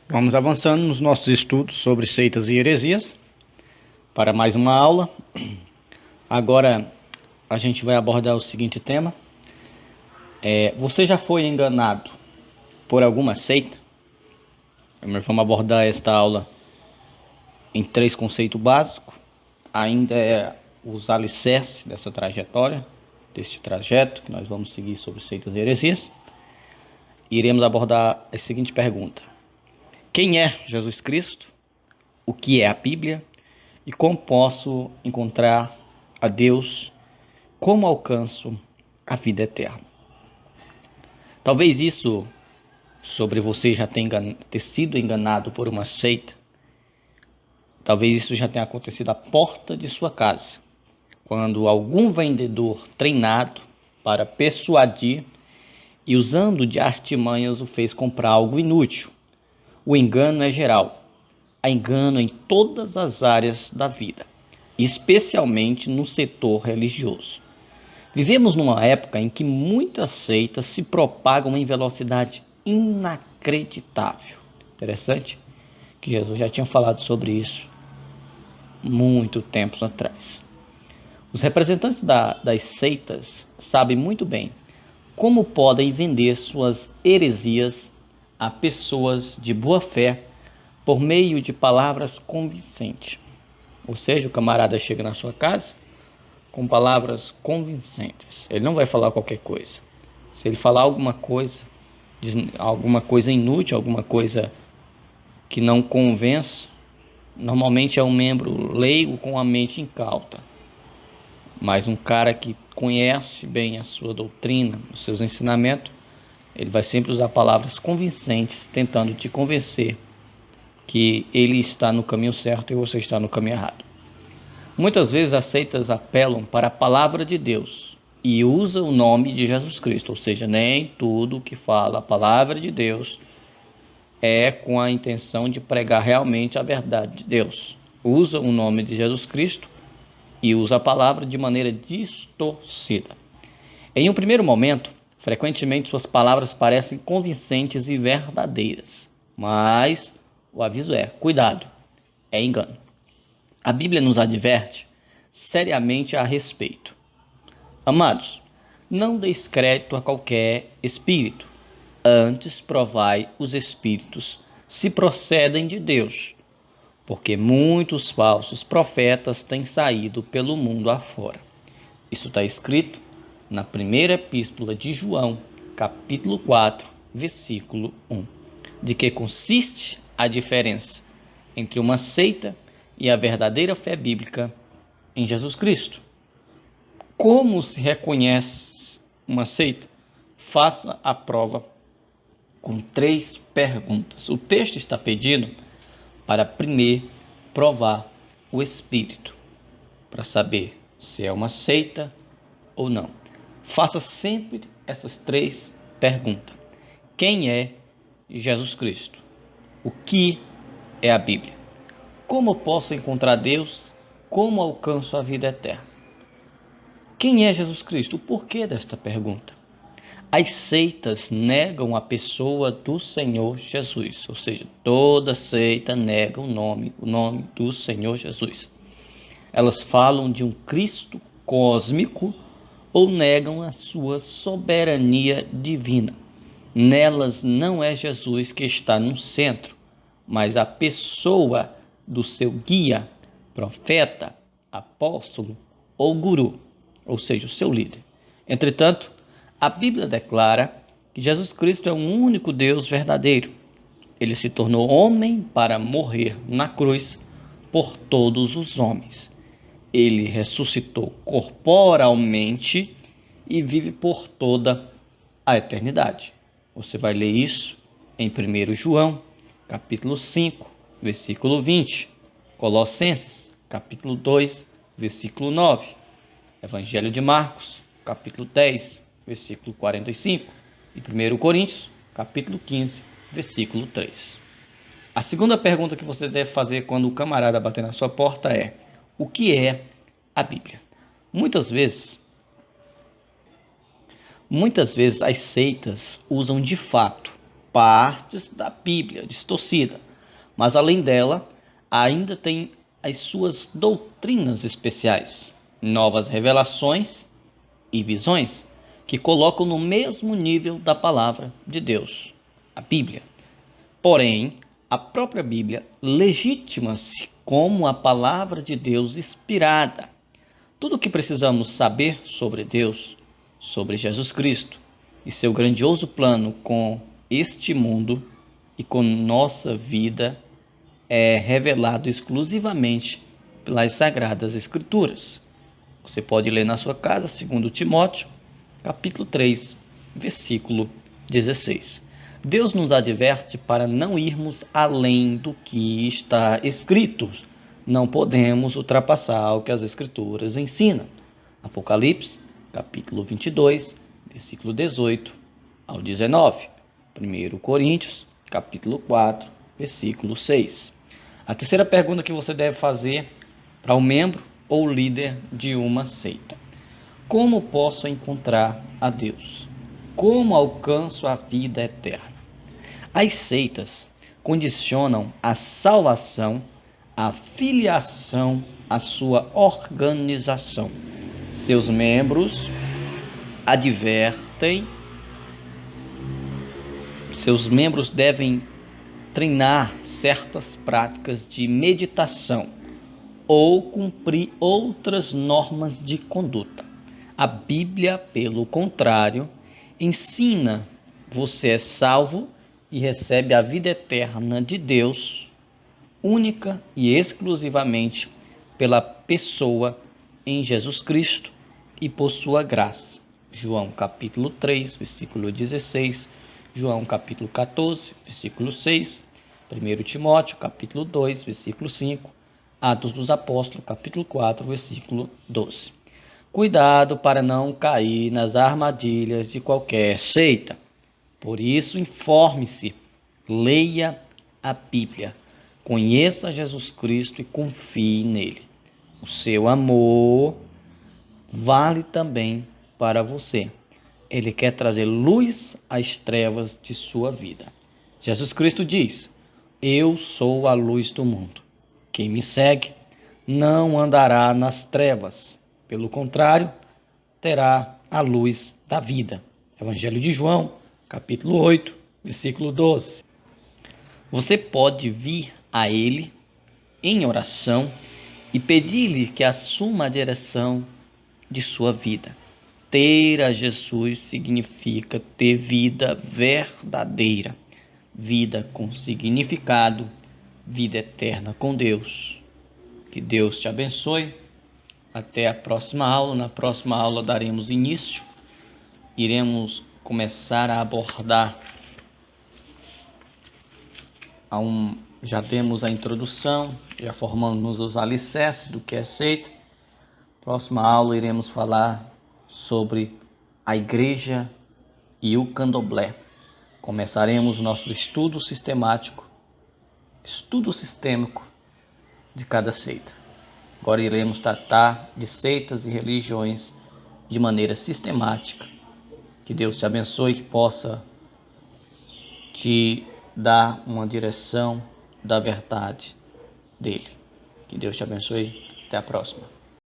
Vamos avançando nos nossos estudos sobre seitas e heresias para mais uma aula. Agora a gente vai abordar o seguinte tema. Você já foi enganado por alguma seita? Nós vamos abordar esta aula em 3 conceitos básicos. Ainda é os alicerces dessa trajetória, deste trajeto que nós vamos seguir sobre seitas e heresias. Iremos abordar a seguinte pergunta: quem é Jesus Cristo? O que é a Bíblia? E como posso encontrar a Deus? Como alcanço a vida eterna? Talvez isso sobre você já tenha sido enganado por uma seita. Talvez isso já tenha acontecido à porta de sua casa, quando algum vendedor treinado para persuadir e usando de artimanhas o fez comprar algo inútil. O engano é geral. Há engano em todas as áreas da vida, especialmente no setor religioso. Vivemos numa época em que muitas seitas se propagam em velocidade inacreditável. Interessante que Jesus já tinha falado sobre isso muito tempo atrás. Os representantes das seitas sabem muito bem como podem vender suas heresias a pessoas de boa fé por meio de palavras convincentes. Ou seja, o camarada chega na sua casa com palavras convincentes. Ele não vai falar qualquer coisa. Se ele falar alguma coisa inútil, alguma coisa que não convence, normalmente é um membro leigo com a mente incauta. Mas um cara que conhece bem a sua doutrina, os seus ensinamentos, ele vai sempre usar palavras convincentes, tentando te convencer que ele está no caminho certo e você está no caminho errado. Muitas vezes as seitas apelam para a palavra de Deus e usam o nome de Jesus Cristo, ou seja, nem tudo que fala a palavra de Deus é com a intenção de pregar realmente a verdade de Deus. Usa o nome de Jesus Cristo e usa a palavra de maneira distorcida. Em um primeiro momento, frequentemente suas palavras parecem convincentes e verdadeiras, mas o aviso é: cuidado, é engano. A Bíblia nos adverte seriamente a respeito. Amados, não deis crédito a qualquer espírito, antes provai os espíritos se procedem de Deus, porque muitos falsos profetas têm saído pelo mundo afora. Isso está escrito na primeira epístola de João, capítulo 4, versículo 1. De que consiste a diferença entre uma seita e a verdadeira fé bíblica em Jesus Cristo? Como se reconhece uma seita? Faça a prova com 3 perguntas. O texto está pedindo para primeiro provar o espírito, para saber se é uma seita ou não. Faça sempre essas 3 perguntas. Quem é Jesus Cristo? O que é a Bíblia? Como posso encontrar Deus? Como alcanço a vida eterna? Quem é Jesus Cristo? O porquê desta pergunta? As seitas negam a pessoa do Senhor Jesus, ou seja, toda seita nega o nome do Senhor Jesus. Elas falam de um Cristo cósmico ou negam a sua soberania divina. Nelas não é Jesus que está no centro, mas a pessoa do seu guia, profeta, apóstolo ou guru, ou seja, o seu líder. Entretanto, a Bíblia declara que Jesus Cristo é o único Deus verdadeiro. Ele se tornou homem para morrer na cruz por todos os homens. Ele ressuscitou corporalmente e vive por toda a eternidade. Você vai ler isso em 1 João, capítulo 5, versículo 20, Colossenses, capítulo 2, versículo 9, Evangelho de Marcos, capítulo 10, versículo 45 e 1 Coríntios, capítulo 15, versículo 3. A segunda pergunta que você deve fazer quando o camarada bater na sua porta é: o que é a Bíblia? Muitas vezes as seitas usam de fato partes da Bíblia distorcida, mas além dela, ainda tem as suas doutrinas especiais, novas revelações e visões que colocam no mesmo nível da palavra de Deus, a Bíblia. Porém, a própria Bíblia legitima-se como a palavra de Deus inspirada. Tudo o que precisamos saber sobre Deus, sobre Jesus Cristo e seu grandioso plano com este mundo e com nossa vida é revelado exclusivamente pelas Sagradas Escrituras. Você pode ler na sua casa, 2 Timóteo, capítulo 3, versículo 16. Deus nos adverte para não irmos além do que está escrito. Não podemos ultrapassar o que as Escrituras ensinam. Apocalipse, capítulo 22, versículo 18 ao 19. 1 Coríntios, capítulo 4, versículo 6. A terceira pergunta que você deve fazer para o membro ou líder de uma seita: como posso encontrar a Deus? Como alcanço a vida eterna? As seitas condicionam a salvação, a filiação, a sua organização. Seus membros advertem, seus membros devem treinar certas práticas de meditação ou cumprir outras normas de conduta. A Bíblia, pelo contrário, ensina: você é salvo e recebe a vida eterna de Deus, única e exclusivamente pela pessoa em Jesus Cristo e por sua graça. João capítulo 3, versículo 16, João capítulo 14, versículo 6, 1 Timóteo capítulo 2, versículo 5, Atos dos Apóstolos, capítulo 4, versículo 12. Cuidado para não cair nas armadilhas de qualquer seita. Por isso, informe-se, leia a Bíblia, conheça Jesus Cristo e confie nele. O seu amor vale também para você. Ele quer trazer luz às trevas de sua vida. Jesus Cristo diz: eu sou a luz do mundo. Quem me segue não andará nas trevas. Pelo contrário, terá a luz da vida. Evangelho de João, capítulo 8, versículo 12. Você pode vir a Ele em oração e pedir-lhe que assuma a direção de sua vida. Ter a Jesus significa ter vida verdadeira, vida com significado, vida eterna com Deus. Que Deus te abençoe. Até a próxima aula. Na próxima aula daremos início. Iremos começar a abordar já demos a introdução, já formamos os alicerces do que é seita. Próxima aula iremos falar sobre a igreja e o candomblé. Começaremos nosso estudo sistêmico de cada seita. Agora iremos tratar de seitas e religiões de maneira sistemática. Que Deus te abençoe, que possa te dar uma direção da verdade dele. Que Deus te abençoe. Até a próxima.